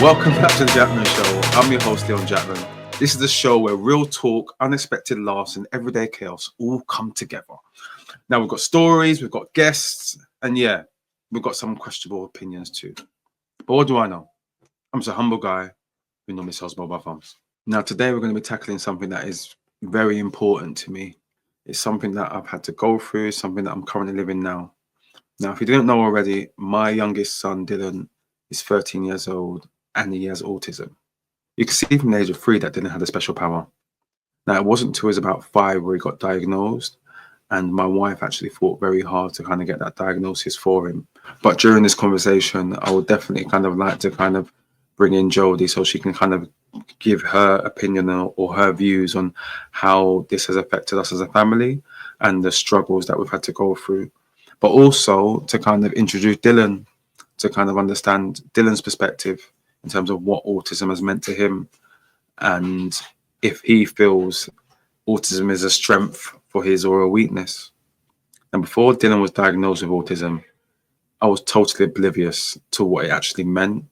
Welcome back to the Jackman Show. I'm your host, Leon Jackman. This is the show where real talk, unexpected laughs, and everyday chaos all come together. Now, we've got stories, we've got guests, and yeah, we've got some questionable opinions too. But what do I know? I'm just a humble guy who normally sells mobile phones. Now, today we're going to be tackling something that is very important to me. It's something that I've had to go through, something that I'm currently living now. Now, if you didn't know already, my youngest son, Dylan, is 13 years old and he has autism. You can see from the age of 3 that Dylan had a special power. Now, it wasn't until he was about 5 where he got diagnosed, and my wife actually fought very hard to kind of get that diagnosis for him. But during this conversation, I would definitely kind of like to kind of bring in Jodie so she can kind of give her opinion or her views on how this has affected us as a family and the struggles that we've had to go through. But also to kind of introduce Dylan, to kind of understand Dylan's perspective in terms of what autism has meant to him, and if he feels autism is a strength for his or a weakness. And before Dylan was diagnosed with autism, I was totally oblivious to what it actually meant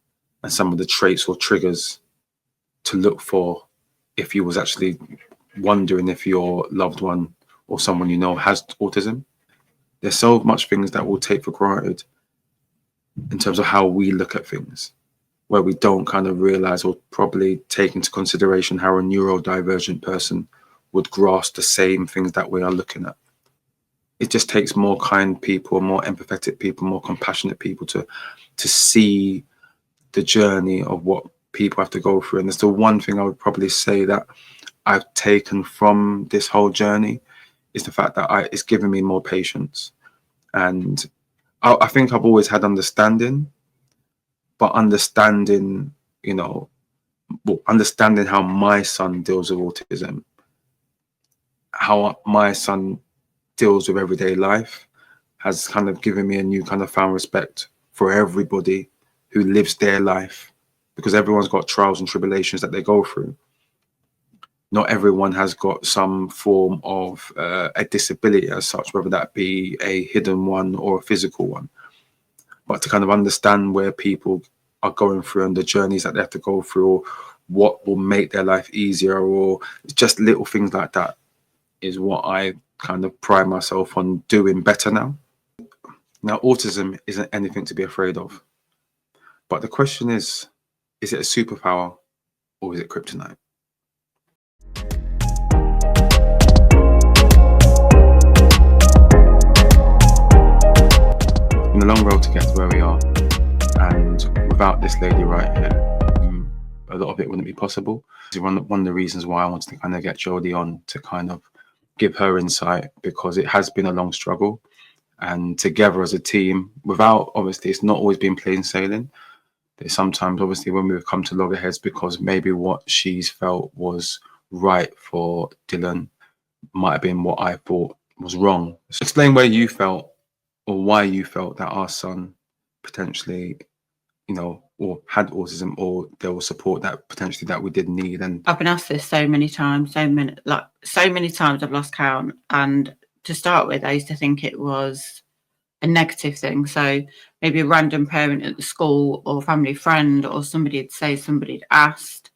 and some of the traits or triggers to look for if you was actually wondering if your loved one or someone you know has autism. There's so much things that we'll take for granted in terms of how we look at things, where we don't kind of realize or probably take into consideration how a neurodivergent person would grasp the same things that we are looking at. It just takes more kind people, more empathetic people, more compassionate people to see the journey of what people have to go through. And it's the one thing I would probably say that I've taken from this whole journey is the fact that it's given me more patience. And I think I've always had understanding, but understanding how my son deals with autism, how my son deals with everyday life, has kind of given me a new kind of found respect for everybody who lives their life, because everyone's got trials and tribulations that they go through. Not everyone has got some form of a disability as such, whether that be a hidden one or a physical one. But to kind of understand where people are going through and the journeys that they have to go through, or what will make their life easier, or just little things like that, is what I kind of pride myself on doing better now. Now, autism isn't anything to be afraid of. But the question is it a superpower or is it kryptonite? In the long road to get to where we are, and without this lady right here, a lot of it wouldn't be possible. One of the reasons why I wanted to kind of get Jodie on to kind of give her insight, because it has been a long struggle, and together as a team, without, obviously it's not always been plain sailing. There's sometimes obviously when we've come to loggerheads because maybe what she's felt was right for Dylan might have been what I thought was wrong. So explain where you felt, or why you felt that our son potentially, or had autism, or there was support that potentially that we did need. And I've been asked this so many times, so many times I've lost count. And to start with, I used to think it was a negative thing. So maybe a random parent at the school or family friend or somebody'd asked,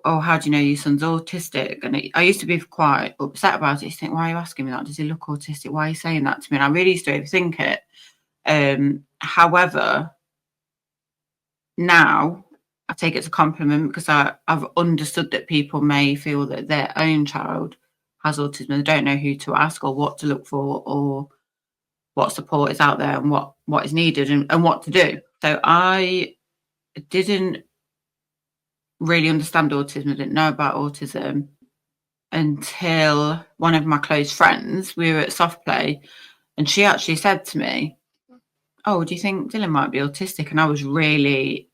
"Oh, how do you know your son's autistic?" And I used to be quite upset about it. I used to think, why are you asking me that? Does he look autistic? Why are you saying that to me? And I really used to overthink it. However, now I take it as a compliment, because I've understood that people may feel that their own child has autism and they don't know who to ask or what to look for or what support is out there and what is needed and what to do. So I didn't really understand autism. I didn't know about autism until one of my close friends, we were at soft play, and she actually said to me, "Oh, do you think Dylan might be autistic?" And I was really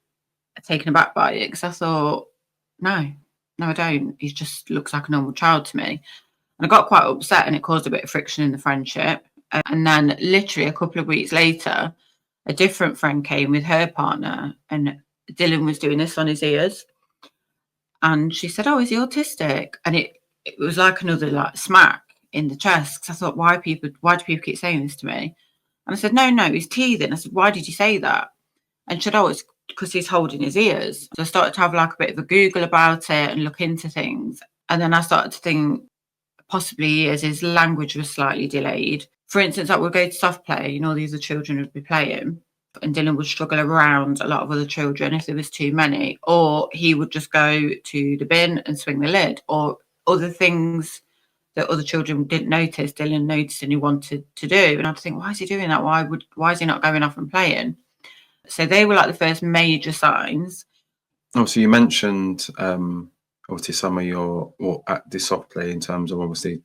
taken aback by it, because I thought, no, I don't. He just looks like a normal child to me. And I got quite upset, and it caused a bit of friction in the friendship. And then literally a couple of weeks later, a different friend came with her partner, and Dylan was doing this on his ears. And she said, "Oh, is he autistic?" And it was like another smack in the chest, because I thought, why do people keep saying this to me? And I said, no, he's teething. I said, "Why did you say that?" And she said, "Oh, it's because he's holding his ears. So I started to have like a bit of a Google about it and look into things. And then I started to think possibly his language was slightly delayed. For instance, like we'll go to soft play and all these other children would be playing, and Dylan would struggle around a lot of other children if there was too many, or he would just go to the bin and swing the lid, or other things that other children didn't notice, Dylan noticed and he wanted to do. And I'd think, why is he doing that? Why is he not going off and playing? So they were like the first major signs. Oh, so you mentioned obviously some of your at the soft play in terms of obviously,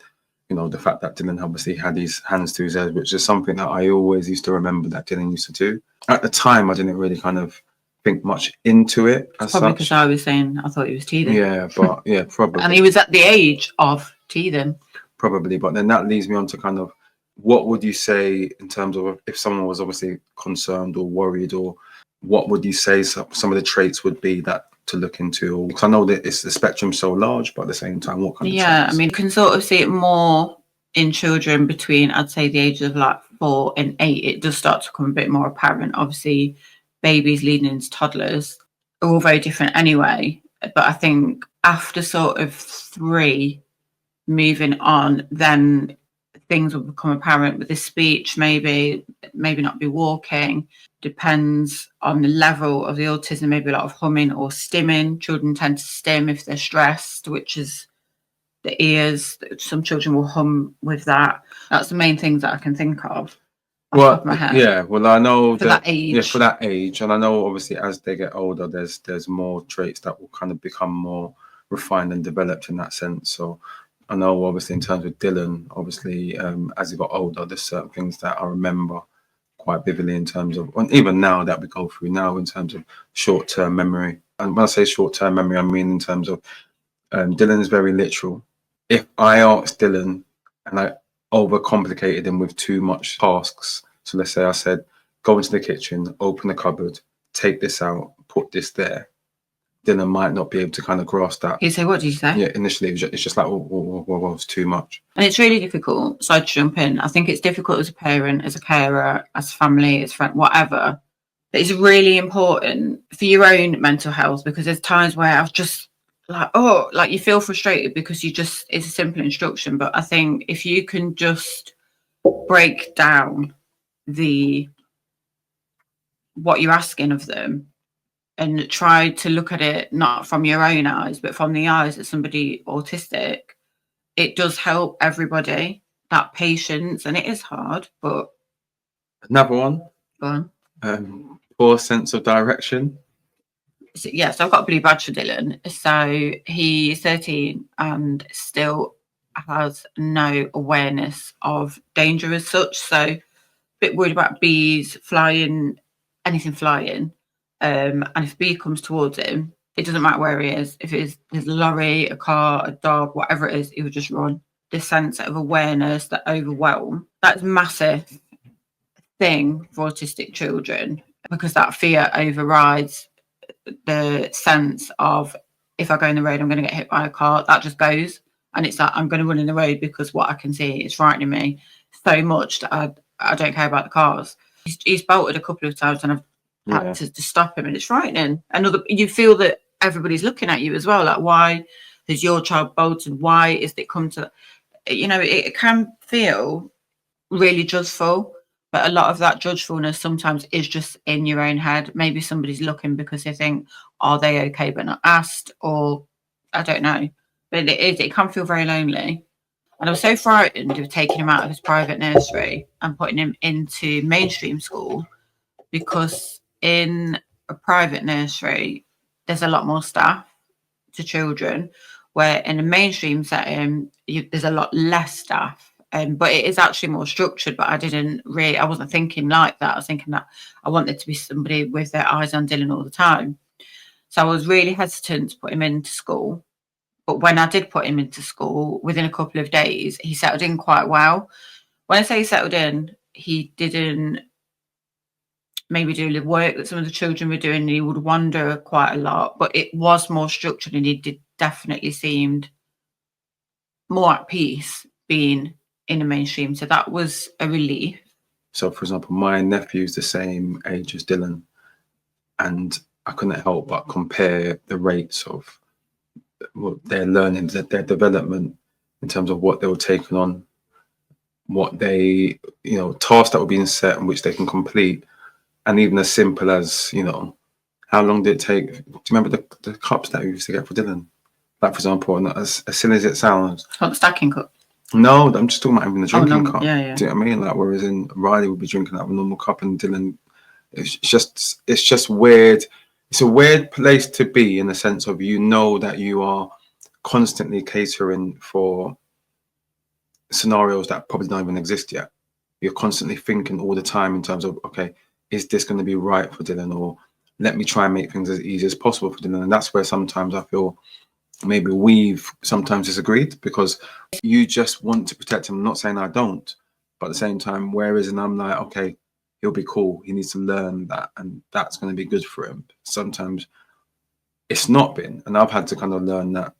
you know, the fact that Dylan obviously had his hands to his head, which is something that I always used to remember that Dylan used to do. At the time, I didn't really kind of think much into it as Probably such. because I was saying I thought he was teething. Yeah, but yeah, probably. And he was at the age of teething. Probably, but then that leads me on to kind of what would you say in terms of if someone was obviously concerned or worried, or what would you say some of the traits would be that to look into? Because I know that the spectrum so large, but at the same time, what kind of traits? I mean, you can sort of see it more in children between, I'd say, the ages of like 4 and 8. It does start to become a bit more apparent. Obviously, babies leading into toddlers are all very different anyway. But I think after sort of 3, moving on, then things will become apparent with the speech, maybe not be walking. Depends on the level of the autism, maybe a lot of humming or stimming. Children tend to stim if they're stressed, which is the ears. Some children will hum with that. That's the main things that I can think of. Well, I know for that age. Yeah, for that age, and I know obviously as they get older, there's more traits that will kind of become more refined and developed in that sense. So I know obviously in terms of Dylan, obviously as he got older, there's certain things that I remember quite vividly in terms of, and even now that we go through now in terms of short-term memory. And when I say short-term memory, I mean in terms of Dylan is very literal. If I asked Dylan and I overcomplicated him with too much tasks, so let's say I said, go into the kitchen, open the cupboard, take this out, put this there, Dylan might not be able to kind of grasp that. You say, what did you say? Yeah, initially it's just like, well, it's too much. And it's really difficult. So to jump in, I think it's difficult as a parent, as a carer, as family, as friend, whatever. But it's really important for your own mental health, because there's times where I've just like you feel frustrated because it's a simple instruction. But I think if you can just break down what you're asking of them and try to look at it not from your own eyes, but from the eyes of somebody autistic, it does help everybody. That patience, and it is hard, but another one. Go on. Poor sense of direction. So, yes, I've got a blue badge for Dylan. So he's 13 and still has no awareness of danger as such. So a bit worried about bees, flying, anything flying. And if a bee comes towards him, it doesn't matter where he is. If it's a lorry, a car, a dog, whatever it is, he would just run. This sense of awareness, that overwhelm, that's a massive thing for autistic children, because that fear overrides the sense of, if I go in the road, I'm going to get hit by a car. That just goes. And it's like, I'm going to run in the road because what I can see is frightening me so much that I don't care about the cars. He's bolted a couple of times and I've had to stop him, and it's frightening. You feel that everybody's looking at you as well. Like, why has your child bolted? Why is it come to, it can feel really judgeful. But a lot of that judgefulness sometimes is just in your own head. Maybe somebody's looking because they think, are they okay but not asked? Or I don't know. But it can feel very lonely. And I was so frightened of taking him out of his private nursery and putting him into mainstream school, because in a private nursery, there's a lot more staff to children, where in a mainstream setting, there's a lot less staff. But it is actually more structured. But I wasn't thinking like that. I was thinking that I wanted to be somebody with their eyes on Dylan all the time. So I was really hesitant to put him into school. But when I did put him into school, within a couple of days, he settled in quite well. When I say he settled in, he didn't maybe do the work that some of the children were doing. He would wander quite a lot, but it was more structured, and he definitely seemed more at peace being in the mainstream. So that was a relief. So, for example, my nephew's the same age as Dylan, and I couldn't help but compare the rates of their learning, their development in terms of what they were taking on, what they, tasks that were being set and which they can complete. And even as simple as, how long did it take? Do you remember the cups that we used to get for Dylan? Like, for example, and as silly as it sounds. Not the stacking cup. No, I'm just talking about having the drinking cup. Yeah. Do you know what I mean? Like, whereas in Riley would be drinking out of a normal cup, and Dylan, it's just weird. It's a weird place to be in the sense of, that you are constantly catering for scenarios that probably don't even exist yet. You're constantly thinking all the time in terms of, okay, is this going to be right for Dylan, or let me try and make things as easy as possible for Dylan. And that's where sometimes I feel maybe we've sometimes disagreed, because you just want to protect him. I'm not saying I don't, but at the same time, whereas, and I'm like, okay, he'll be cool. He needs to learn that, and that's going to be good for him. Sometimes it's not been, and I've had to kind of learn that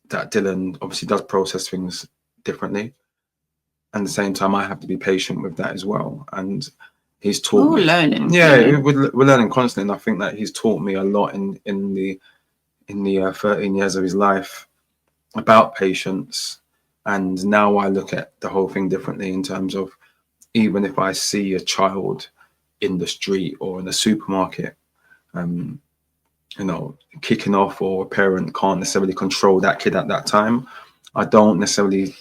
that Dylan obviously does process things differently. And at the same time, I have to be patient with that as well. And he's taught me. Learning. Yeah, we're learning constantly, and I think that he's taught me a lot in the 13 years of his life about patience. And now I look at the whole thing differently in terms of, even if I see a child in the street or in the supermarket, kicking off, or a parent can't necessarily control that kid at that time, I don't necessarily,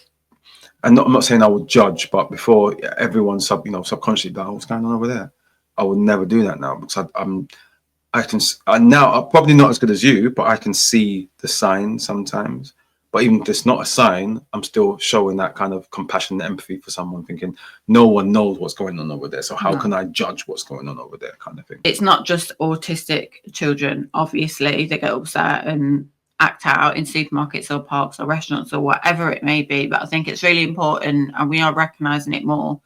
and I'm not saying I would judge, but before everyone subconsciously, like, what's going on over there? I would never do that now, because I'm probably not as good as you, but I can see the sign sometimes. But even if it's not a sign, I'm still showing that kind of compassion and empathy for someone, thinking no one knows what's going on over there, so how can I judge what's going on over there, kind of thing. It's not just autistic children. Obviously, they get upset and act out in supermarkets or parks or restaurants or whatever it may be. But I think it's really important, and we are recognising it more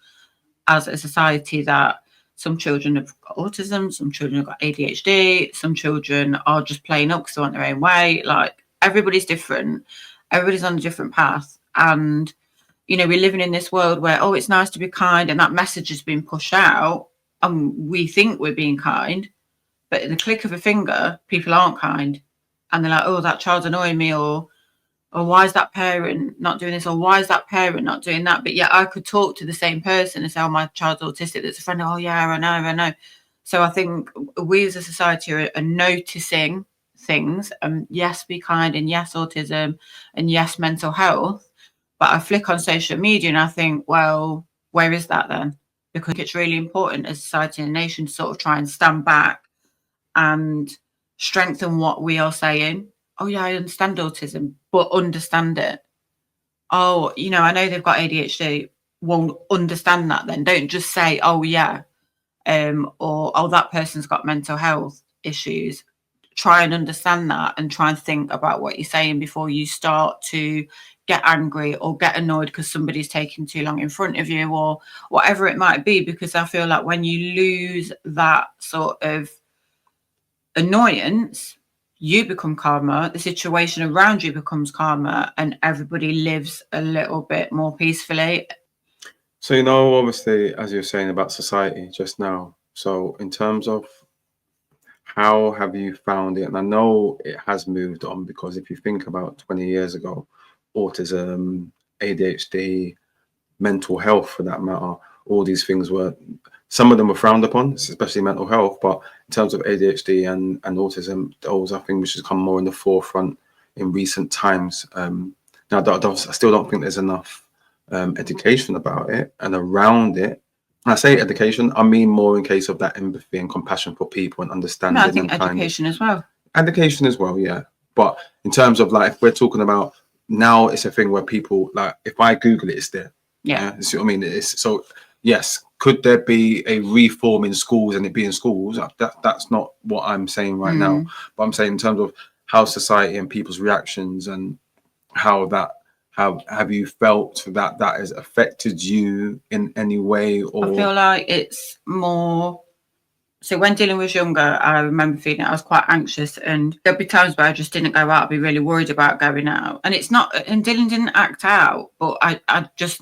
as a society, that some children have got autism, some children have got ADHD, some children are just playing up because they want their own way. Like, everybody's different. Everybody's on a different path. And, we're living in this world where, it's nice to be kind, and that message has been pushed out, and we think we're being kind, but in the click of a finger, people aren't kind. And they're like, oh, that child's annoying me, or why is that parent not doing this, or why is that parent not doing that? But I could talk to the same person and say, oh, my child's autistic. That's a friend. Oh, yeah, I know. So I think we as a society are noticing things. Yes, be kind, and yes, autism, and yes, mental health. But I flick on social media and I think, well, where is that then? Because it's really important as a society and a nation to sort of try and stand back and strengthen what we are saying. Oh, yeah, I understand autism, but understand it. Oh, I know they've got ADHD. Well, understand that then. Don't just say, oh, yeah, or, oh, that person's got mental health issues. Try and understand that, and try and think about what you're saying before you start to get angry or get annoyed because somebody's taking too long in front of you, or whatever it might be. Because I feel like when you lose that sort of annoyance, you become calmer, the situation around you becomes calmer, and everybody lives a little bit more peacefully. So, obviously, as you're saying about society just now, so in terms of how have you found it? And I know it has moved on, because if you think about 20 years ago, autism, ADHD, mental health for that matter, all these things some of them were frowned upon, especially mental health. But in terms of ADHD and autism, those are things which has come more in the forefront in recent times. Now, I still don't think there's enough education about it and around it. When I say education, I mean more in case of that empathy and compassion for people and understanding. No, I think education as well. Education as well, yeah. But in terms of, like, if we're talking about now, it's a thing where people, like, if I Google it, it's there. Yeah. You see what I mean? So, yes, could there be a reform in schools and it be in schools? That's not what I'm saying right now. But I'm saying in terms of how society and people's reactions, and how that, have you felt that has affected you in any way? Or I feel like it's more. So when Dylan was younger, I remember feeling I was quite anxious, and there'd be times where I just didn't go out. I'd be really worried about going out. And it's not, and Dylan didn't act out, but I just,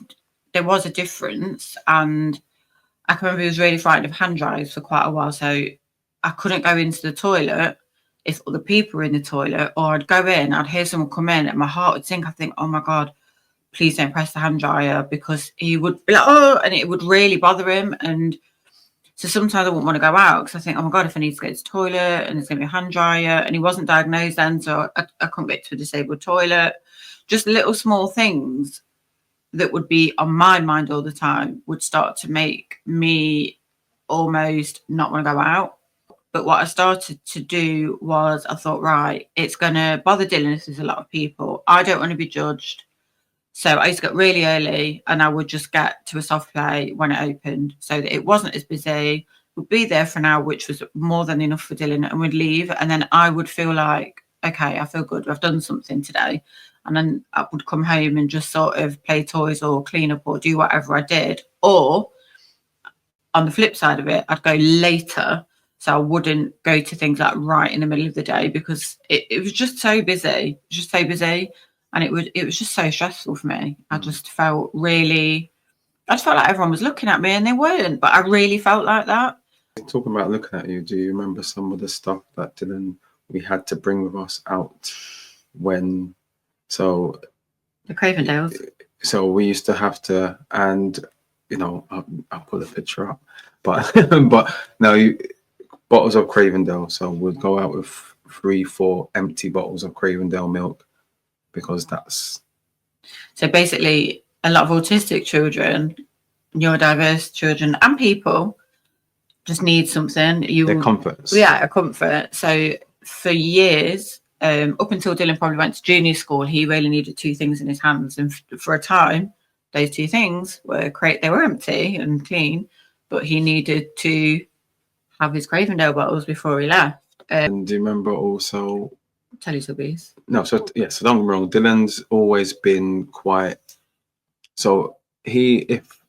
there was a difference. And I can remember he was really frightened of hand drives for quite a while. So I couldn't go into the toilet if other people were in the toilet, or I'd go in, I'd hear someone come in, and my heart would sink. I think, oh my God, please don't press the hand dryer, because he would be like, oh, and it would really bother him. And so sometimes I wouldn't want to go out because I think, oh my God, if I need to go to the toilet and there's going to be a hand dryer, and he wasn't diagnosed then, so I couldn't get to a disabled toilet. Just little small things that would be on my mind all the time would start to make me almost not want to go out. But what I started to do was I thought, right, it's going to bother Dylan if there's a lot of people. I don't want to be judged. So I used to get really early, and I would just get to a soft play when it opened so that it wasn't as busy. We'd be there for an hour, which was more than enough for Dylan, and we'd leave. And then I would feel like, okay, I feel good. I've done something today. And then I would come home and just sort of play toys or clean up or do whatever I did. Or on the flip side of it, I'd go later. So I wouldn't go to things like right in the middle of the day, because it was just so busy, and it was just so stressful for me. I just felt like everyone was looking at me, and they weren't, but I really felt like that. Talking about looking at you, do you remember some of the stuff that we had to bring with us out when? So the Cravendales. So we used to have to, and I'll put a picture up, but but no, bottles of Cravendale. So we'd go out with 3-4 empty bottles of Cravendale milk, because that's. So basically, a lot of autistic children, neurodiverse children, and people just need something. Their comforts. Yeah, a comfort. So for years, up until Dylan probably went to junior school, he really needed 2 things in his hands, and for a time, those 2 things they were empty and clean, but he needed to have his Cravendale bottles before he left. And do you remember also Teletubbies? No, so don't get me wrong. Dylan's always been quite. So if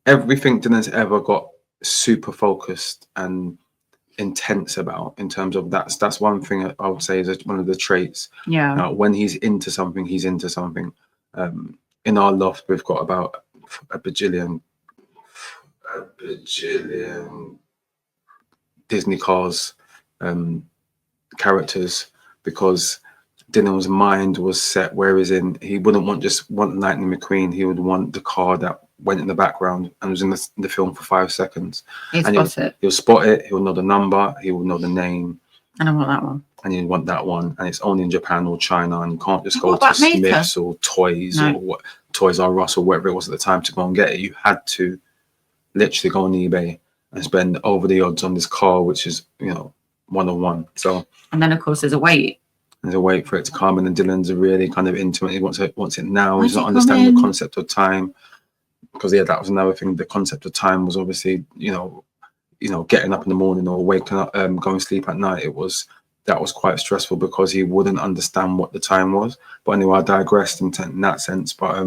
everything Dylan's ever got super focused and intense about, in terms of that's one thing I would say is one of the traits. Yeah. When he's into something, he's into something. In our loft, we've got about a bajillion Disney cars, characters, because Dylan's mind was set where he wouldn't want Lightning McQueen. He would want the car that went in the background and was in the film for 5 seconds. He'll spot it. He'll know the number. He will know the name. And I want that one. And you want that one, and it's only in Japan or China, and you can't just go to Smith's or Toys or what Toys R Us or whatever it was at the time to go and get it. You had to literally go on eBay and spend over the odds on this car, which is 101. So, and then of course there's a wait. There's a wait for it to come, and then Dylan's really kind of intimate. He wants it now. He's not understanding the concept of time, because that was another thing. The concept of time was obviously getting up in the morning or waking up, going to sleep at night. That was quite stressful because he wouldn't understand what the time was. But anyway, I digressed in that sense. But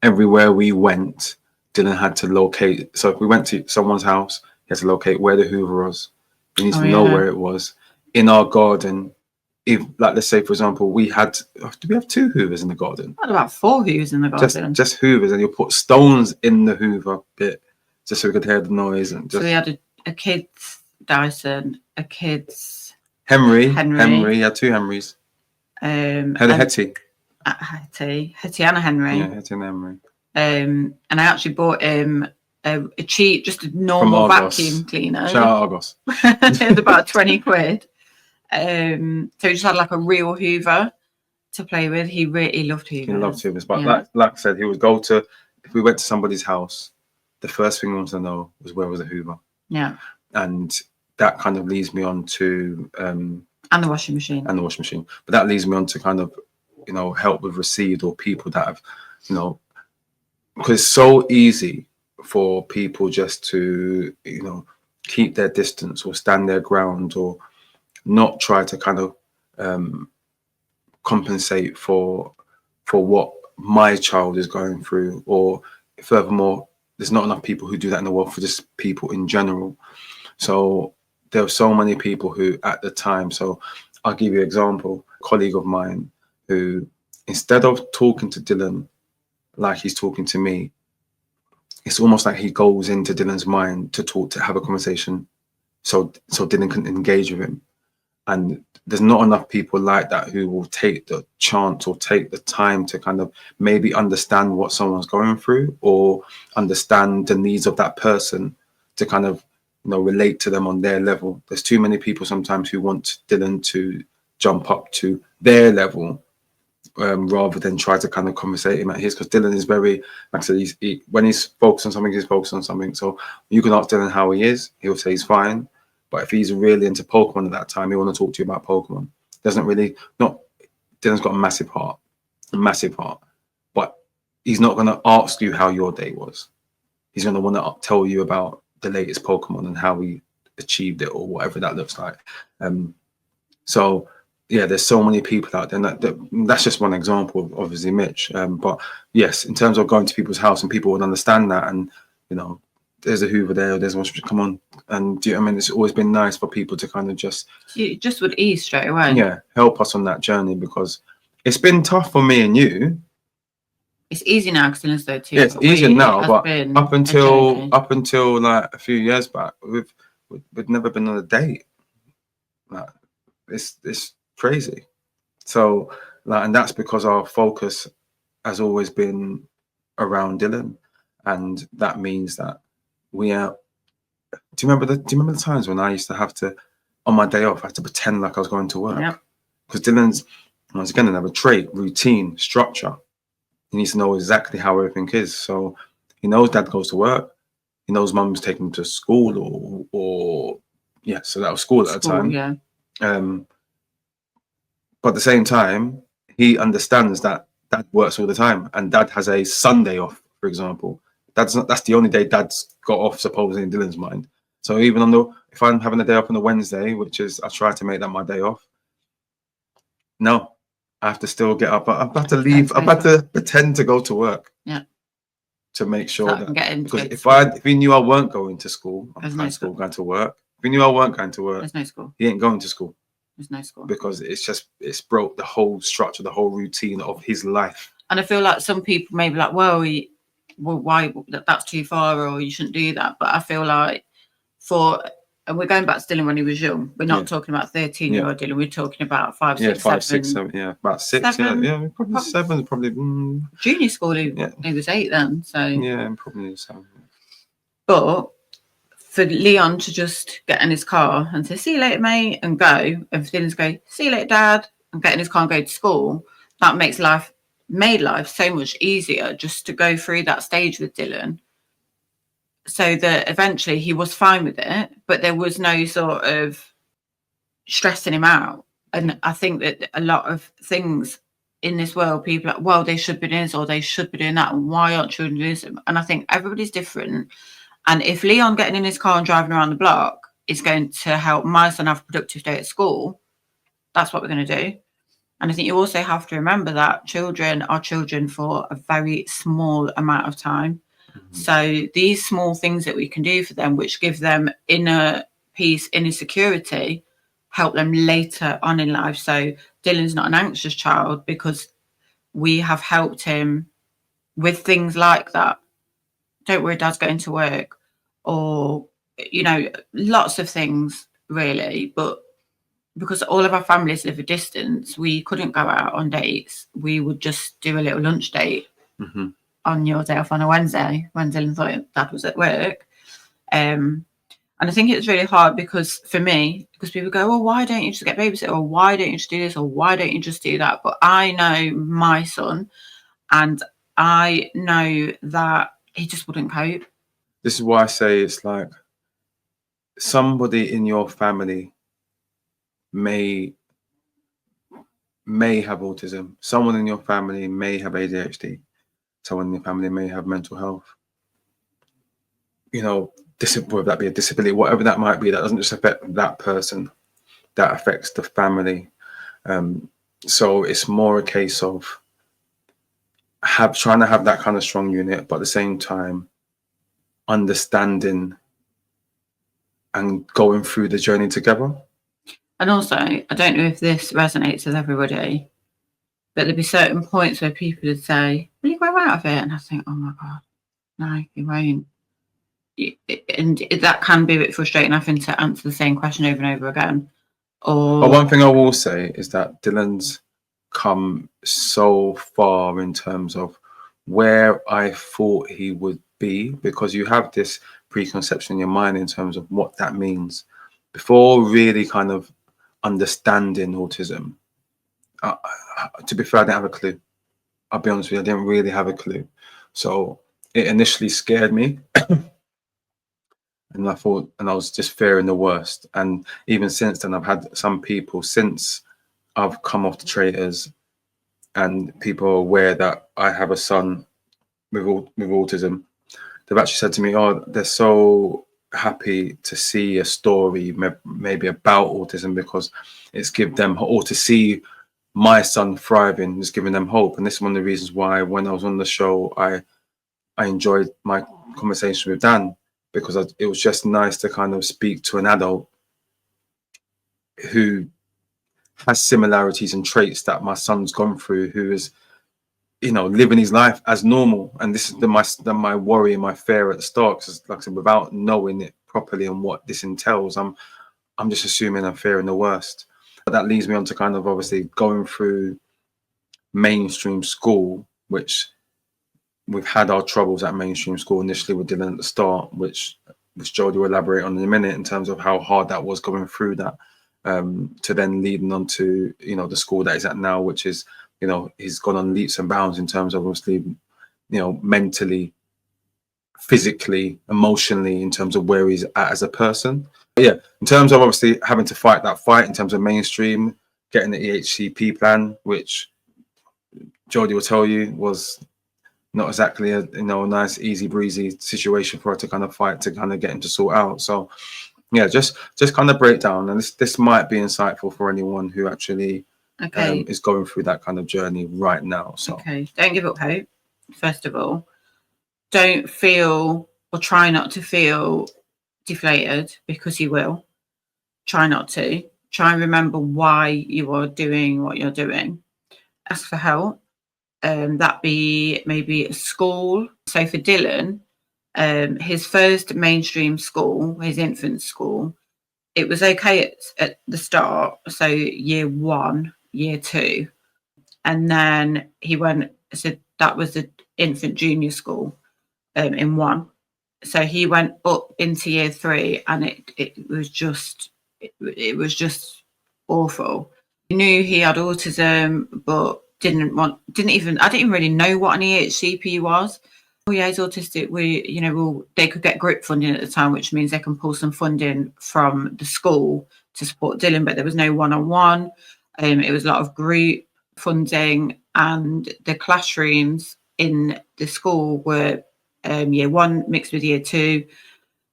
everywhere we went, Dylan had to locate. So if we went to someone's house, he had to locate where the Hoover was. He needs to know where it was. In our garden, if, like, let's say, for example, do we have 2 Hoovers in the garden? What about 4 Hoovers in the garden? Just Hoovers, and you'll put stones in the Hoover bit just so we could hear the noise. And so we had a kid's Dyson, a kid's Henry. He had 2 Henrys. Had a Hetty. Hetty and a Henry. Yeah, Hetty and Henry. And I actually bought him a cheap, just a normal vacuum cleaner. Shout out Argos. It was about 20 quid. So he just had like a real Hoover to play with. He really loved Hoovers. He loved Hoovers, but like I said, he would go to, if we went to somebody's house, the first thing he wanted to know was where was the Hoover. Yeah. And that kind of leads me on to and the washing machine. But that leads me on to kind of help with received, or people that have because it's so easy for people just to keep their distance or stand their ground, or not try to kind of compensate for what my child is going through. Or furthermore, there's not enough people who do that in the world, for just people in general. So there were so many people who at the time, so I'll give you an example, a colleague of mine who, instead of talking to Dylan like he's talking to me, it's almost like he goes into Dylan's mind to have a conversation so Dylan couldn't engage with him. And there's not enough people like that who will take the chance or take the time to kind of maybe understand what someone's going through, or understand the needs of that person, to kind of, you know, relate to them on their level. There's too many people sometimes who want Dylan to jump up to their level, rather than try to kind of conversate him at his, because Dylan is very, like I said, when he's focused on something, he's focused on something. So you can ask Dylan how he is, he'll say he's fine. But if he's really into Pokemon at that time, he want to talk to you about Pokemon. Doesn't really, not, Dylan's got a massive heart, but he's not going to ask you how your day was. He's going to want to tell you about the latest Pokemon and how he achieved it, or whatever that looks like. So yeah, there's so many people out there, and that's just one example of obviously Mitch. But yes, in terms of going to people's house, and people would understand that, and you know, there's a Hoover there, there's one, come on. And do you know what I mean? It's always been nice for people to kind of just would ease straight away. Yeah, help us on that journey, because it's been tough for me and you. It's easy now because Dylan's there too. Yeah, it's easier now, but up until like a few years back, we've never been on a date. Like, it's crazy. So like, and that's because our focus has always been around Dylan, and that means that we are. Do you remember the times when I used to have to, on my day off, I had to pretend like I was going to work? Because Dylan's, once again, another trait, routine, structure. He needs to know exactly how everything is. So he knows dad goes to work. He knows mum's taking him to school, or yeah. So that was school at the time. Yeah. But at the same time, he understands that dad works all the time, and dad has a Sunday off, for example. That's the only day dad's got off, supposedly in Dylan's mind. So even if I'm having a day off on a Wednesday, which is, I try to make that my day off, no, I have to still get up. I've had to leave. I've had to pretend to go to work. Yeah. To make sure that, because if he knew I weren't going to school, I'm going to school, going to work. If he knew I weren't going to work, there's no school. He ain't going to school. There's no school. Because it's broke the whole structure, the whole routine of his life. And I feel like some people may be like, well, why, that's too far, or you shouldn't do that. But I feel like and we're going back to Dylan when he was young. We're not talking about 13-year-old Dylan. We're talking about 5, 6, 7. Yeah, about 6. Yeah, probably 7. Probably junior school. He was 8 then. So yeah, probably 7. But for Leon to just get in his car and say, see you later, mate, and go, and for Dylan to go, see you later, dad, and get in his car and go to school, that made life so much easier, just to go through that stage with Dylan, so that eventually he was fine with it, but there was no sort of stressing him out. And I think that a lot of things in this world, people are like, well, they should be doing this or they should be doing that, and why aren't children doing this? And I think everybody's different. And if Leon getting in his car and driving around the block is going to help my son have a productive day at school, that's what we're going to do. And I think you also have to remember that children are children for a very small amount of time. Mm-hmm. So these small things that we can do for them, which give them inner peace, inner security, help them later on in life. So Dylan's not an anxious child because we have helped him with things like that. Don't worry, dad's going to work, or, you know, lots of things really. But because all of our families live a distance, we couldn't go out on dates. We would just do a little lunch date on your day off on a Wednesday when Dylan thought dad was at work. And I think it's really hard because for me, because people go, well, why don't you just get babysitter, or why don't you just do this, or why don't you just do that? But I know my son, and I know that he just wouldn't cope. This is why I say it's like somebody in your family may have autism. Someone in your family may have ADHD. Someone in your family may have mental health. You know, whether that be a disability, whatever that might be, that doesn't just affect that person, that affects the family. So it's more a case of trying to have that kind of strong unit, but at the same time, understanding and going through the journey together. And also, I don't know if this resonates with everybody, but there'd be certain points where people would say, will you grow out of it? And I think, oh my God, no, you won't. and that can be a bit frustrating having to answer the same question over and over again. Or But one thing I will say is that Dylan's come so far in terms of where I thought he would be, because you have this preconception in your mind in terms of what that means before really kind of understanding autism. To be fair, I didn't have a clue. I'll be honest with you, I didn't really have a clue. So it initially scared me. And I thought, and I was just fearing the worst. And even since then, I've had some people, since I've come off the traitors, and people are aware that I have a son with autism, they've actually said to me, oh, they're so happy to see a story maybe about autism, because it's given them, or to see my son thriving, is giving them hope. And this is one of the reasons why when I was on the show, I enjoyed my conversation with Dan, because it was just nice to kind of speak to an adult who has similarities and traits that my son's gone through, who is, you know, living his life as normal. And this is my worry and my fear at the start, because like I said, without knowing it properly and what this entails, I'm just assuming I'm fearing the worst. But that leads me on to kind of obviously going through mainstream school, which we've had our troubles at mainstream school initially with Dylan at the start, which Jodie will elaborate on in a minute, in terms of how hard that was going through that, to then leading on to, you know, the school that he's at now, which is, you know, he's gone on leaps and bounds in terms of obviously, you know, mentally, physically, emotionally, in terms of where he's at as a person. But yeah, in terms of obviously having to fight that fight in terms of mainstream, getting the EHCP plan, which Jodie will tell you was not exactly a, you know, a nice easy breezy situation for her to kind of fight to kind of get him to sort out. So yeah, just kind of break down, and this might be insightful for anyone who actually is going through that kind of journey right now. So don't give up hope. First of all, don't feel, or try not to feel, deflated, because you will. Try not to. Try and remember why you are doing what you're doing. Ask for help. That be maybe a school. So for Dylan, his first mainstream school, his infant school, it was okay at the start. So year 1, year 2, and then he went. So that was the infant junior school in 1. So he went up into year 3, and it was just awful. He knew he had autism, but I didn't even really know what an EHCP was. Oh yeah, he's autistic. They could get GRIP funding at the time, which means they can pull some funding from the school to support Dylan, but there was no one-on-one. It was a lot of group funding, and the classrooms in the school were year 1 mixed with year 2,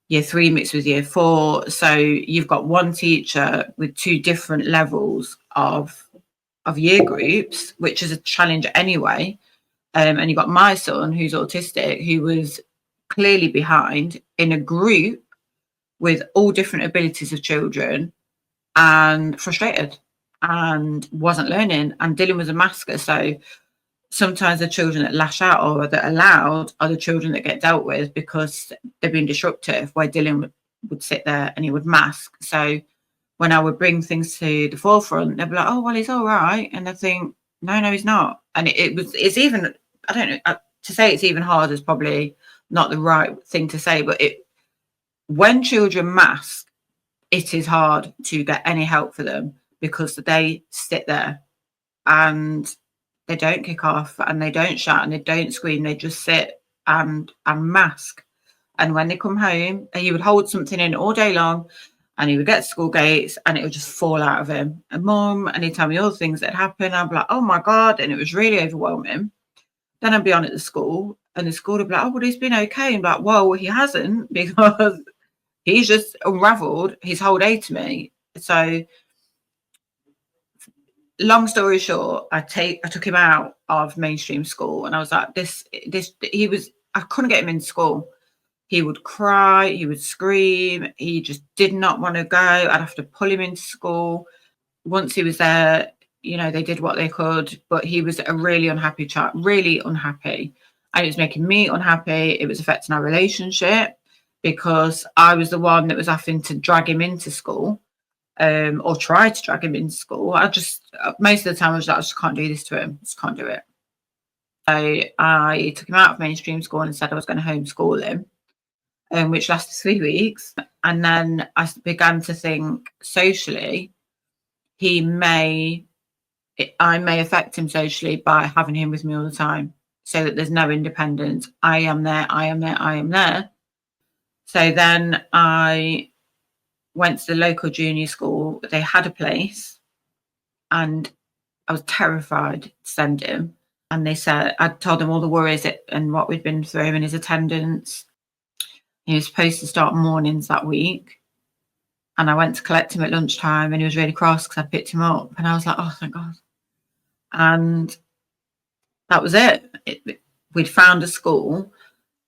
year 3 mixed with year 4. So you've got one teacher with 2 different levels of year groups, which is a challenge anyway. And you've got my son, who's autistic, who was clearly behind in a group with all different abilities of children, and frustrated and wasn't learning. And Dylan was a masker. So sometimes the children that lash out or that are loud are the children that get dealt with because they've been disruptive, where Dylan would sit there and he would mask. So when I would bring things to the forefront, they'd be like, oh, well, he's all right. And I think, no, he's not. And it's even, I don't know, to say it's even harder is probably not the right thing to say, but when children mask, it is hard to get any help for them, because they sit there and they don't kick off and they don't shout and they don't scream. They just sit and mask. And when they come home, he would hold something in all day long, and he would get to school gates and it would just fall out of him. And Mum, and he'd tell me all the things that happened. I'd be like, oh my God. And it was really overwhelming. Then I'd be on at the school, and the school would be like, oh, well, he's been okay. And like, well, he hasn't, because he's just unraveled his whole day to me. So long story short, I took him out of mainstream school, and I was like, I couldn't get him in school. He would cry, he would scream, he just did not want to go. I'd have to pull him into school. Once he was there, they did what they could, but he was a really unhappy child, really unhappy. And it was making me unhappy. It was affecting our relationship. because I was the one that was having to drag him into school, or try to drag him into school. I just, most of the time I was like, I just can't do this to him. Just can't do it. So I took him out of mainstream school and said I was going to homeschool him, which lasted 3 weeks. And then I began to think socially, I may affect him socially by having him with me all the time, so that there's no independence. I am there. So then I went to the local junior school. They had a place, and I was terrified to send him. And they said, I told them all the worries and what we'd been through in his attendance. He was supposed to start mornings that week. And I went to collect him at lunchtime, and he was really cross because I picked him up. And I was like, oh, thank God. And that was it. We'd found a school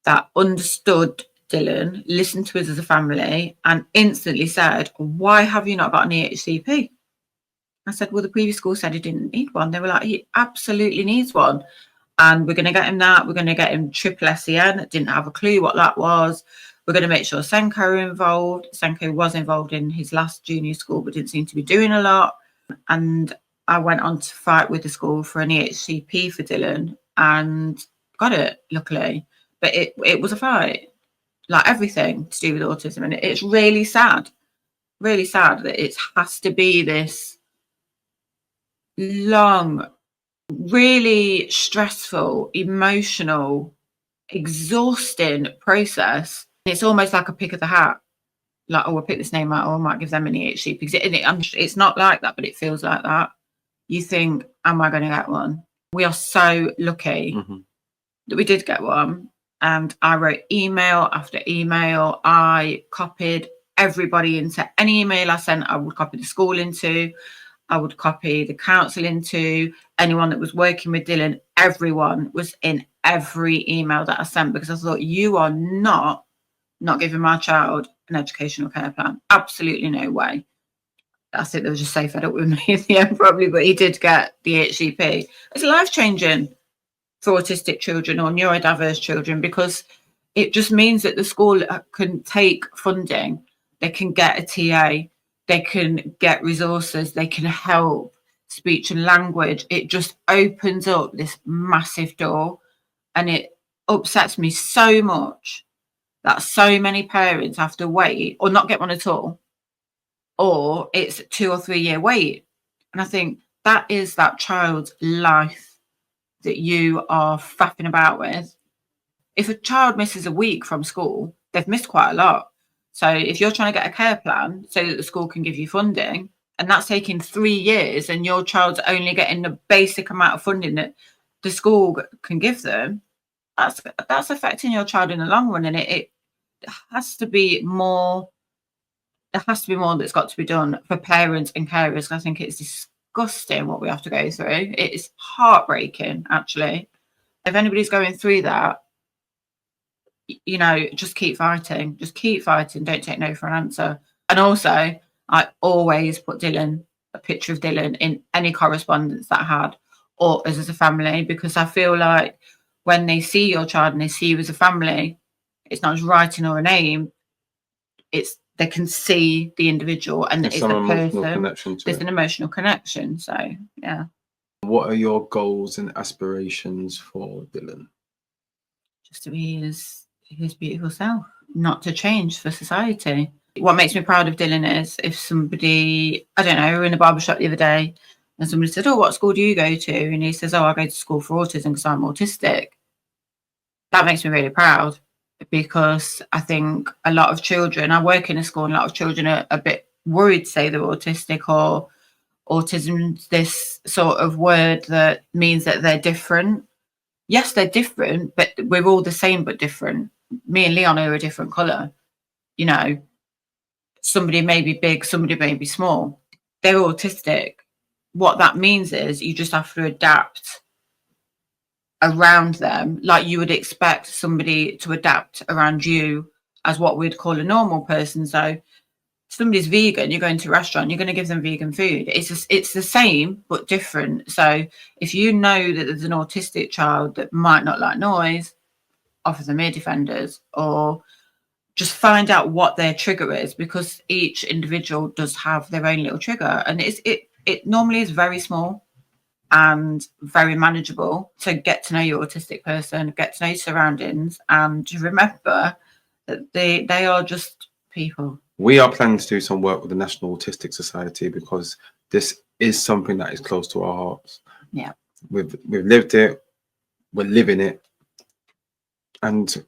that understood Dylan, listened to us as a family, and instantly said, why have you not got an EHCP? I said, well, the previous school said he didn't need one. They were like, he absolutely needs one. And we're going to get him that. We're going to get him triple SEN. Didn't have a clue what that was. We're going to make sure Senko are involved. Senko was involved in his last junior school, but didn't seem to be doing a lot. And I went on to fight with the school for an EHCP for Dylan and got it, luckily. But it was a fight, like everything to do with autism. And it's really sad that it has to be this long, really stressful, emotional, exhausting process. It's almost like a pick of the hat. Like, oh, we'll pick this name out, or I might give them an EHCP. Because it's not like that, but it feels like that. You think, am I going to get one? We are so lucky that we did get one. And I wrote email after email. I copied everybody into any email I sent. I would copy the school into. I would copy the council into. Anyone that was working with Dylan. Everyone was in every email that I sent, because I thought, you are not giving my child an educational care plan. Absolutely no way. I think they were just so fed up with me at the end, probably, but he did get the HCP. It's life-changing for autistic children or neurodiverse children, because it just means that the school can take funding, they can get a TA, they can get resources, they can help speech and language. It just opens up this massive door, and it upsets me so much that so many parents have to wait or not get one at all, or it's a 2 or 3 year wait. And I think that is that child's life that you are faffing about with. If a child misses a week from school, they've missed quite a lot. So if you're trying to get a care plan so that the school can give you funding, and that's taking 3 years, and your child's only getting the basic amount of funding that the school can give them, that's affecting your child in the long run. And it has to be more. There has to be more that's got to be done for parents and carers. I think it's disgusting what we have to go through. It is heartbreaking, actually. If anybody's going through that, you know, just keep fighting. Just keep fighting. Don't take no for an answer. And also, I always put a picture of Dylan in any correspondence that I had, or as a family, because I feel like when they see your child and they see you as a family, it's not just writing or a name. They can see the individual, and it's the person. There's an emotional connection. So, yeah. What are your goals and aspirations for Dylan? Just to be his beautiful self, not to change for society. What makes me proud of Dylan is if somebody, I don't know, we were in a barbershop the other day, and somebody said, oh, what school do you go to? And he says, oh, I go to school for autism because I'm autistic. That makes me really proud, because I think a lot of children, I work in a school, and a lot of children are a bit worried to say they're autistic, or autism, this sort of word that means that they're different. Yes, they're different, but we're all the same but different. Me and Leon are a different colour. You know, somebody may be big, somebody may be small. They're autistic. What that means is you just have to adapt around them, like you would expect somebody to adapt around you as what we'd call a normal person. So if somebody's vegan, you're going to a restaurant, you're going to give them vegan food. It's the same but different. So if you know that there's an autistic child that might not like noise, offer them ear defenders, or just find out what their trigger is, because each individual does have their own little trigger, and it normally is very small and very manageable. So get to know your autistic person, get to know your surroundings, and remember that they are just people. We are planning to do some work with the National Autistic Society because this is something that is close to our hearts. Yeah, we've lived it, we're living it, and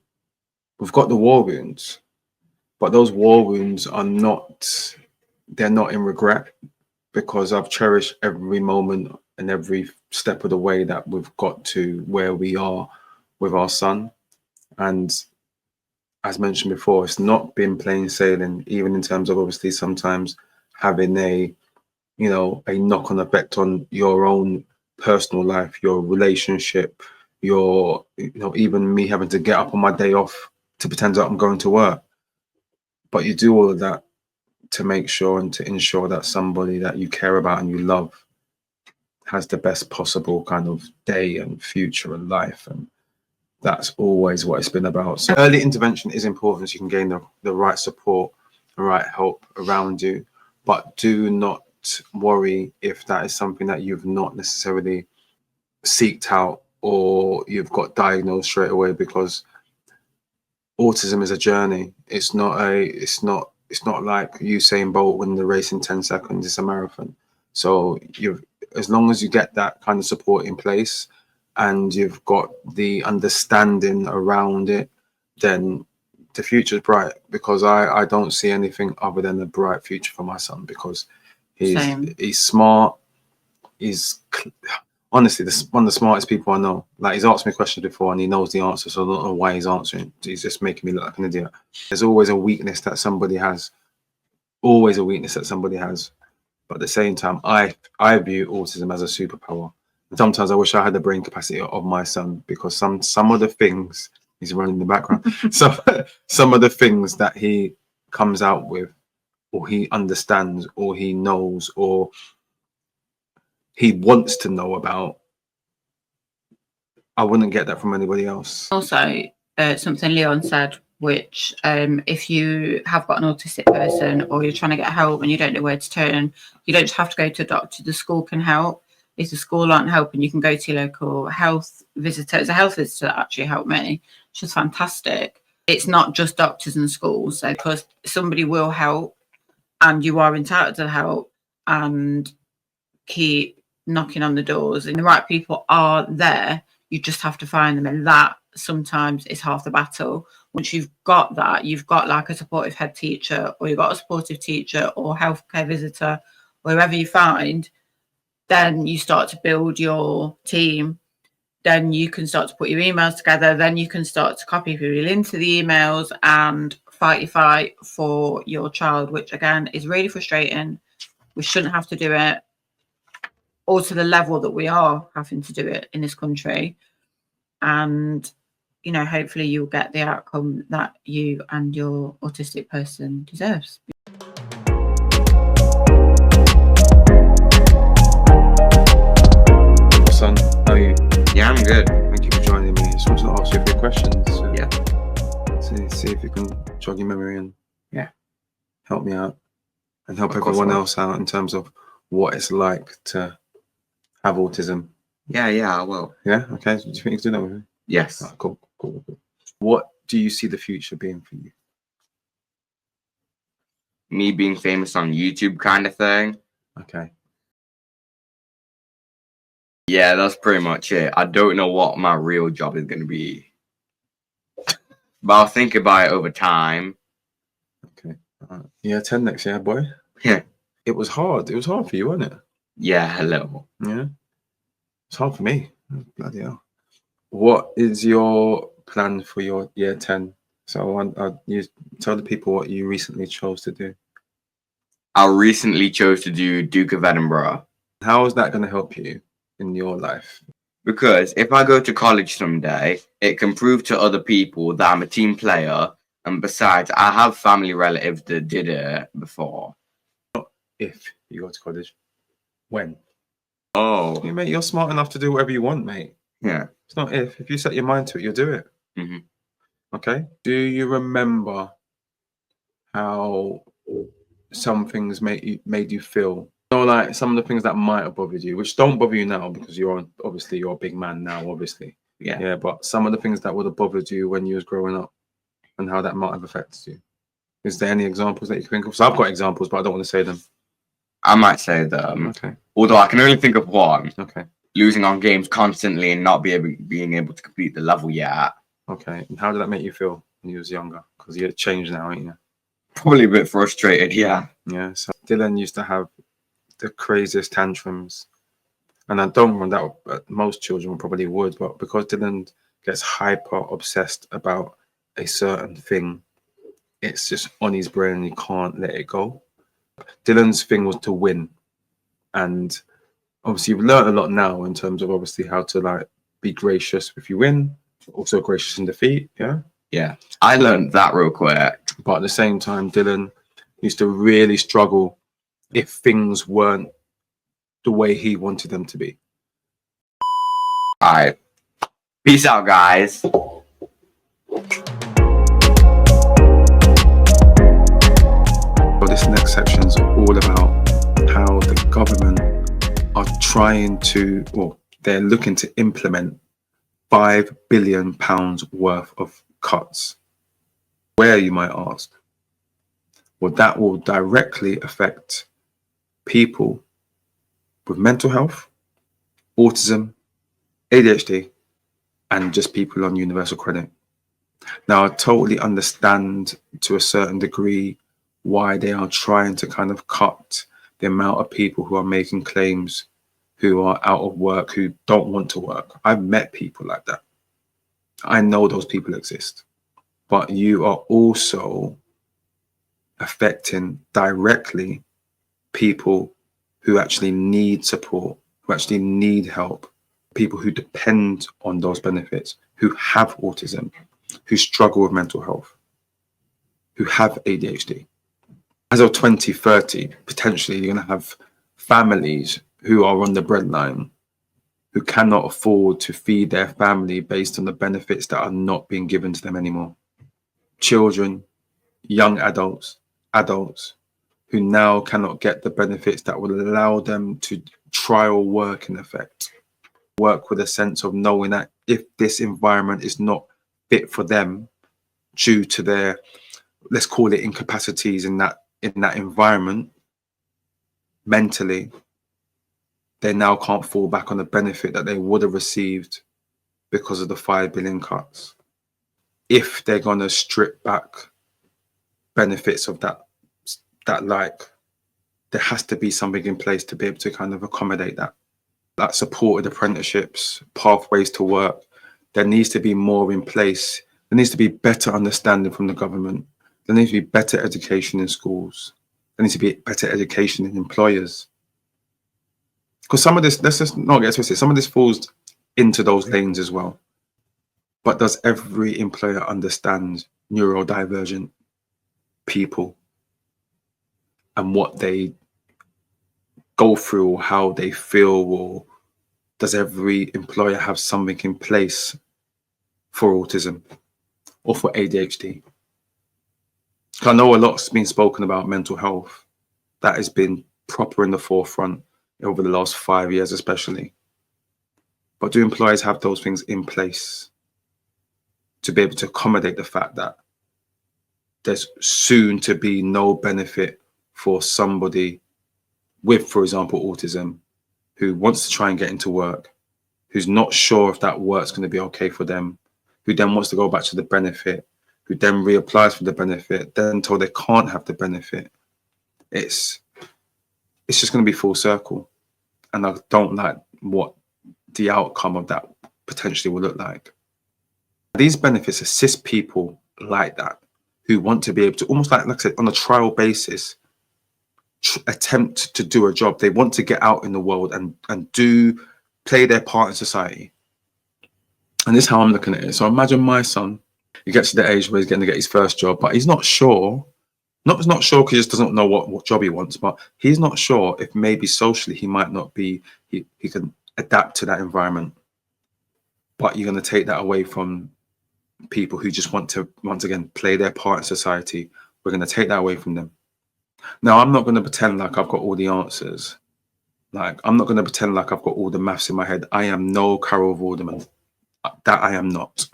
we've got the war wounds, but those war wounds are not, they're not in regret, because I've cherished every moment and every step of the way that we've got to where we are with our son. And as mentioned before, it's not been plain sailing, even in terms of obviously sometimes having a, you know, a knock-on effect on your own personal life, your relationship, your, you know, even me having to get up on my day off to pretend that I'm going to work. But you do all of that to make sure and to ensure that somebody that you care about and you love has the best possible kind of day and future and life. And that's always what it's been about. So early intervention is important so you can gain the right support, the right help around you. But do not worry if that is something that you've not necessarily seeked out or you've got diagnosed straight away, because autism is a journey. It's not like Usain Bolt winning the race in 10 seconds. It's a marathon. So as long as you get that kind of support in place and you've got the understanding around it, then the future's bright, because I don't see anything other than a bright future for my son, because he's smart. He's honestly one of the smartest people I know. Like, he's asked me questions before and he knows the answer, so I don't know why he's answering. He's just making me look like an idiot. There's always a weakness that somebody has. Always a weakness that somebody has. But at the same time, I view autism as a superpower. And sometimes I wish I had the brain capacity of my son, because some of the things, he's running in the background, so some of the things that he comes out with, or he understands, or he knows, or he wants to know about, I wouldn't get that from anybody else. Also, something Leon said, which if you have got an autistic person or you're trying to get help and you don't know where to turn, you don't have to go to a doctor. The school can help. If the school aren't helping, you can go to your local health visitor. It's a health visitor that actually helped me, which is fantastic. It's not just doctors and schools, because somebody will help and you are entitled to help, and keep knocking on the doors, and the right people are there. You just have to find them, and that sometimes is half the battle. Once you've got that, you've got like a supportive head teacher, or you've got a supportive teacher or healthcare visitor, wherever you find, then you start to build your team. Then you can start to put your emails together. Then you can start to copy people into the emails and fight your fight for your child, which again is really frustrating. We shouldn't have to do it, or to the level that we are having to do it in this country. And, you know, hopefully you'll get the outcome that you and your autistic person deserves. Son, how are you? Yeah, I'm good. Thank you for joining me. I just wanted to ask you a few questions. Yeah. See if you can jog your memory and help me out and help Of course everyone I will. else out in terms of what it's like to have autism. Yeah, I will. Yeah? Okay. Do you think you can do that with me? Yes. Ah, cool. What do you see the future being for you? Me being famous on YouTube kind of thing. Okay. Yeah, that's pretty much it. I don't know what my real job is going to be, but I'll think about it over time. Okay. Yeah, 10 next year, boy. Yeah. It was hard. It was hard for you, wasn't it? Yeah, a little. Yeah. It's hard for me. Oh, bloody hell. What is your plan for your year 10? So you tell the people what you recently chose to do. I recently chose to do Duke of Edinburgh, How is that going to help you in your life? because if I go to college someday, it can prove to other people that I'm a team player. And besides, I have family relatives that did it before. If you go to college. When? Oh. Yeah, mate, you're smart enough to do whatever you want, mate. Yeah. It's not if. If you set your mind to it, you'll do it. Mm-hmm. Okay? Do you remember how some things made you feel. So like some of the things that might have bothered you, which don't bother you now because you're a big man now, obviously. Yeah. Yeah, but some of the things that would have bothered you when you was growing up and how that might have affected you. Is there any examples that you can think of? So I've got examples, but I don't want to say them. I might say them. Okay. Although I can only think of one. Okay. Losing on games constantly and not being able to complete the level yet. Okay. And how did that make you feel when you was younger? Because you're changed now, ain't you? Probably a bit frustrated, yeah. Yeah. So Dylan used to have the craziest tantrums. And I don't want that, but most children probably would, but because Dylan gets hyper obsessed about a certain thing, it's just on his brain and he can't let it go. Dylan's thing was to win. And obviously you've learned a lot now in terms of obviously how to like be gracious if you win, also gracious in defeat. Yeah. Yeah. I learned that real quick. But at the same time, Dylan used to really struggle if things weren't the way he wanted them to be. All right. Peace out, guys. So this next section is all about how the government are trying to, or they're looking to implement £5 billion worth of cuts. Where, you might ask? Well, that will directly affect people with mental health, autism, ADHD, and just people on universal credit. Now, I totally understand to a certain degree why they are trying to kind of cut the amount of people who are making claims, who are out of work, who don't want to work. I've met people like that. I know those people exist. But you are also affecting directly people who actually need support, who actually need help, people who depend on those benefits, who have autism, who struggle with mental health, who have ADHD. As of 2030, potentially you're going to have families who are on the breadline, who cannot afford to feed their family based on the benefits that are not being given to them anymore. Children, young adults who now cannot get the benefits that will allow them to trial work, in effect. Work with a sense of knowing that if this environment is not fit for them due to their, let's call it, incapacities in that environment, mentally, they now can't fall back on the benefit that they would have received because of the 5 billion cuts. If they're going to strip back benefits of that, like, there has to be something in place to be able to kind of accommodate that. That supported apprenticeships, pathways to work. There needs to be more in place. There needs to be better understanding from the government. There needs to be better education in schools. There needs to be better education in employers. Because some of this, let's just not get twisted, some of this falls into those lanes as well. But does every employer understand neurodivergent people and what they go through or how they feel? Or does every employer have something in place for autism or for ADHD? I know a lot's been spoken about mental health. That has been proper in the forefront over the last 5 years especially. But do employers have those things in place to be able to accommodate the fact that there's soon to be no benefit for somebody with, for example, autism, who wants to try and get into work, who's not sure if that work's going to be okay for them, who then wants to go back to the benefit, who then reapplies for the benefit, then told they can't have the benefit. It's just going to be full circle. And I don't like what the outcome of that potentially will look like. These benefits assist people like that, who want to be able to, almost like I said, on a trial basis, attempt to do a job. They want to get out in the world and play their part in society. And this is how I'm looking at it. So imagine my son, he gets to the age where he's going to get his first job, but he's not sure. Not sure because he just doesn't know what job he wants, but he's not sure if maybe socially he might not be, he can adapt to that environment. But you're going to take that away from people who just want to, once again, play their part in society, We're going to take that away from them. Now, I'm not going to pretend like I've got all the answers. Like, I'm not going to pretend like I've got all the maths in my head. I am no Carol Vorderman. That I am not.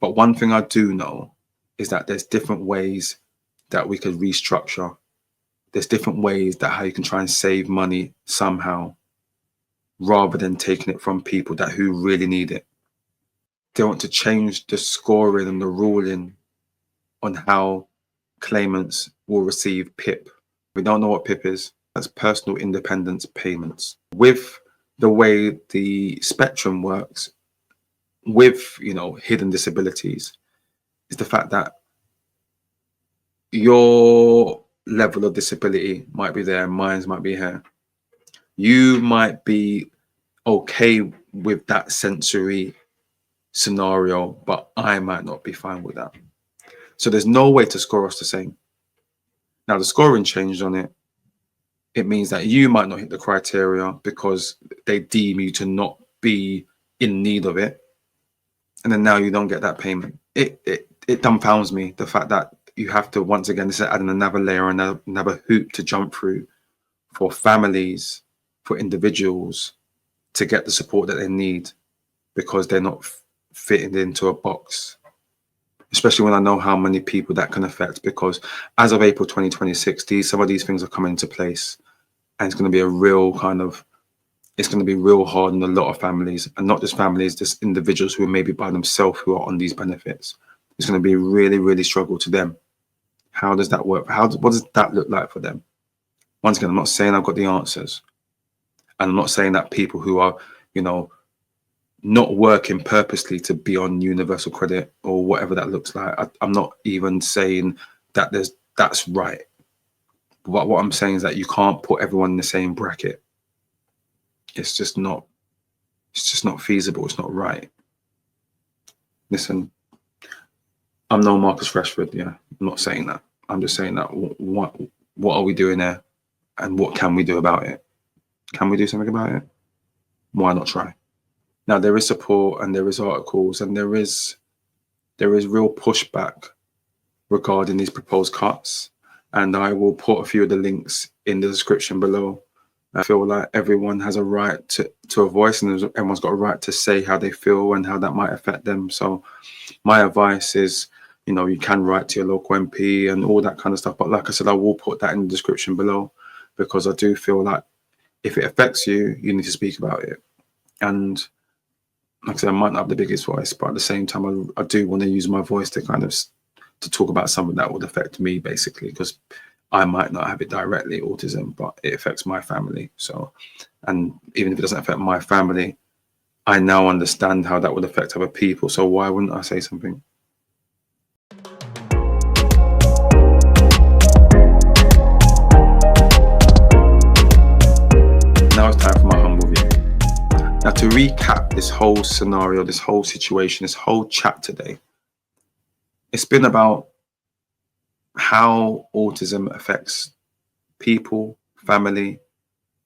But one thing I do know is that there's different ways that we could restructure. There's different ways that how you can try and save money somehow, rather than taking it from people that who really need it. They want to change the scoring and the ruling on how claimants will receive PIP. We don't know what PIP is. That's personal independence payments. With the way the spectrum works, with, you know, hidden disabilities, is the fact that your level of disability might be there, mine might be here. You might be okay with that sensory scenario, but I might not be fine with that. So there's no way to score us the same. Now, the scoring changed on it. It means that you might not hit the criteria because they deem you to not be in need of it. And then now you don't get that payment. It dumbfounds me, the fact that you have to, once again, this is adding another layer, another hoop to jump through for families, for individuals to get the support that they need because they're not fitting into a box. Especially when I know how many people that can affect, because as of April 2026, some of these things are coming into place, and it's going to be a real kind of, it's going to be real hard on a lot of families, and not just families, just individuals who are maybe by themselves who are on these benefits. It's going to be really, really struggle to them. How does that work? What does that look like for them? Once again, I'm not saying I've got the answers, and I'm not saying that people who are, you know, not working purposely to be on universal credit or whatever that looks like. I'm not even saying that that's right. But what I'm saying is that you can't put everyone in the same bracket. It's just not feasible. It's not right. Listen, I'm no Marcus Rashford. Yeah, I'm not saying that. I'm just saying that what are we doing there, and what can we do about it? Can we do something about it? Why not try? Now, there is support and there is articles and there is real pushback regarding these proposed cuts. And I will put a few of the links in the description below. I feel like everyone has a right to a voice, and everyone's got a right to say how they feel and how that might affect them. So my advice is, you know, you can write to your local MP and all that kind of stuff. But like I said, I will put that in the description below, because I do feel like if it affects you, you need to speak about it. And like I said, I might not have the biggest voice, but at the same time, I do want to use my voice to kind of to talk about something that would affect me, basically, because I might not have it directly, autism, but it affects my family. So, and even if it doesn't affect my family, I now understand how that would affect other people. So why wouldn't I say something? Now it's time for my humble view. Now, to recap this whole scenario, this whole situation, this whole chat today, it's been about how autism affects people, family,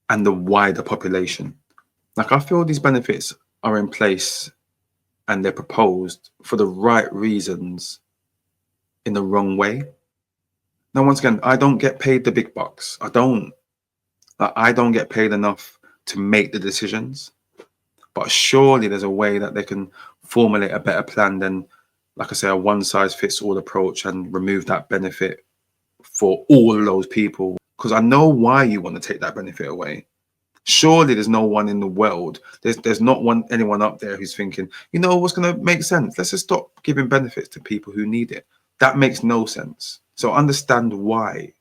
and the wider population. Like, I feel these benefits are in place and they're proposed for the right reasons in the wrong way. Now, once again, I don't get paid the big bucks. I don't get paid enough to make the decisions. But surely there's a way that they can formulate a better plan than, like I say, a one-size-fits-all approach and remove that benefit for all of those people. Because I know why you want to take that benefit away. Surely there's no one in the world, there's not anyone up there who's thinking, you know what's going to make sense? Let's just stop giving benefits to people who need it. That makes no sense. So understand why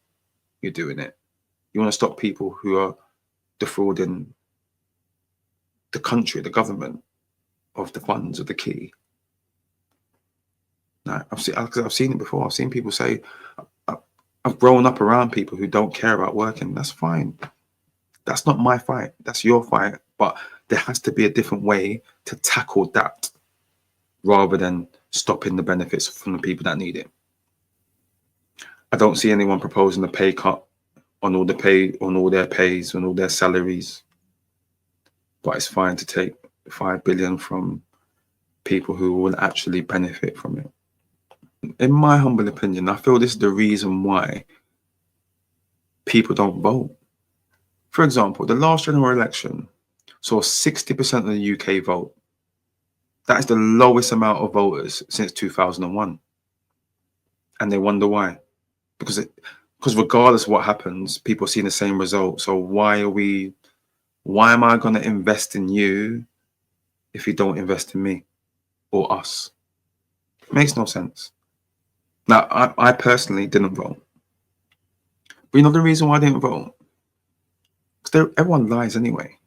you're doing it. You want to stop people who are defrauding the country, the government, of the funds, of the key. No, I've seen it before. I've seen people say, I've grown up around people who don't care about working. That's fine. That's not my fight. That's your fight. But there has to be a different way to tackle that, rather than stopping the benefits from the people that need it. I don't see anyone proposing a pay cut on all their pays, on all their salaries. But it's fine to take 5 billion from people who will actually benefit from it. In my humble opinion, I feel this is the reason why people don't vote. For example, the last general election saw 60% of the UK vote. That is the lowest amount of voters since 2001. And they wonder why. Because regardless of what happens, people are seeing the same result. So why am I going to invest in you if you don't invest in me or us? It makes no sense. Now, I personally didn't vote. But you know the reason why I didn't vote? Because everyone lies anyway.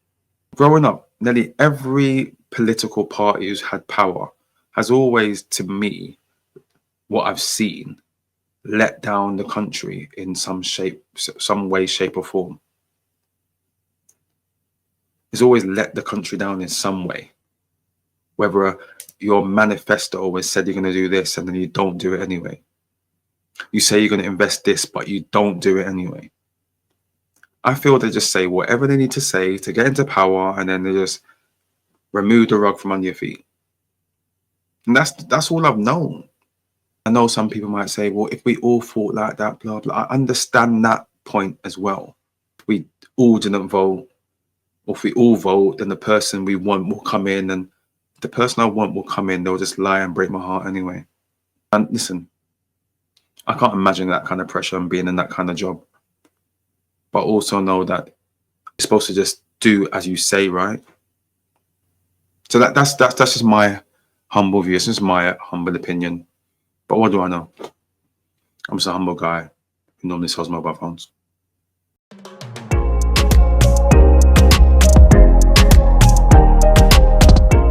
Growing up, nearly every political party who's had power has always, to me, what I've seen, let down the country in some way, shape or form. It's always let the country down in some way. Whether your manifesto always said you're going to do this and then you don't do it anyway. You say you're going to invest this, but you don't do it anyway. I feel they just say whatever they need to say to get into power, and then they just remove the rug from under your feet. And that's all I've known. I know some people might say, well, if we all thought like that, blah, blah. I understand that point as well. If we all didn't vote, or if we all vote, then the person we want will come in, and the person I want will come in, they'll just lie and break my heart anyway. And listen, I can't imagine that kind of pressure and being in that kind of job. But also know that you're supposed to just do as you say, right? So that's just my humble view. It's just my humble opinion. But what do I know? I'm just a humble guy who normally sells mobile phones.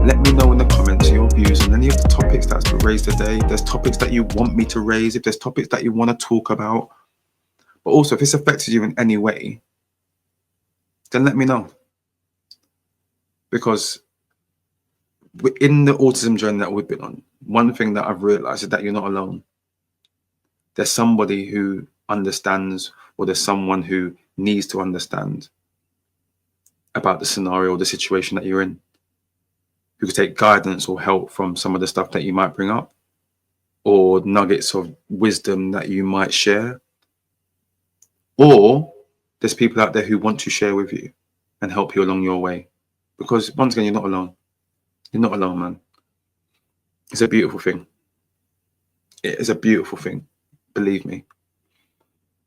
Let me know in the comments your views on any of the topics that's been raised today. If there's topics that you want me to raise, if there's topics that you want to talk about, but also if it's affected you in any way, then let me know. Because in the autism journey that we've been on, one thing that I've realized is that you're not alone. There's somebody who understands, or there's someone who needs to understand about the scenario or the situation that you're in, who could take guidance or help from some of the stuff that you might bring up, or nuggets of wisdom that you might share. Or there's people out there who want to share with you and help you along your way. Because once again, you're not alone. You're not alone, man. It's a beautiful thing. It is a beautiful thing. Believe me.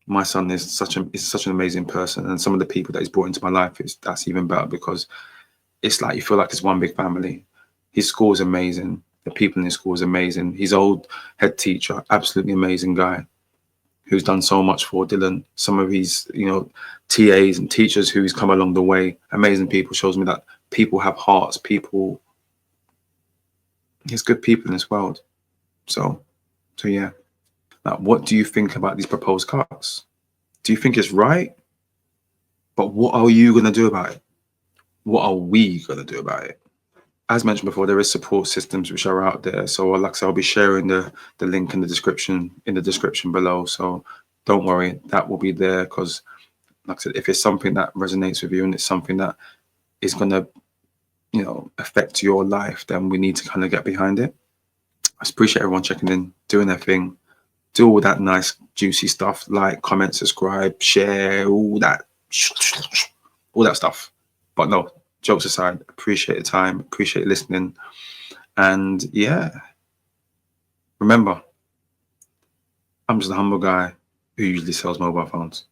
My son is such an amazing person, and some of the people that he's brought into my life that's even better, because it's like you feel like it's one big family. His school is amazing. The people in his school is amazing. His old head teacher, absolutely amazing guy, who's done so much for Dylan. Some of his, TAs and teachers who's come along the way, amazing people. Shows me that people have hearts. There's good people in this world. So yeah. Now, what do you think about these proposed cuts? Do you think it's right? But what are you going to do about it? What are we going to do about it? As mentioned before, there is support systems which are out there. So like I said, I'll be sharing the link in the description below. So don't worry, that will be there, because like I said, if it's something that resonates with you and it's something that is going to, affect your life, then we need to kind of get behind it. I appreciate everyone checking in, doing their thing. Do all that nice, juicy stuff, like, comment, subscribe, share, all that stuff. But no, jokes aside, appreciate the time, appreciate listening. And yeah, remember, I'm just a humble guy who usually sells mobile phones.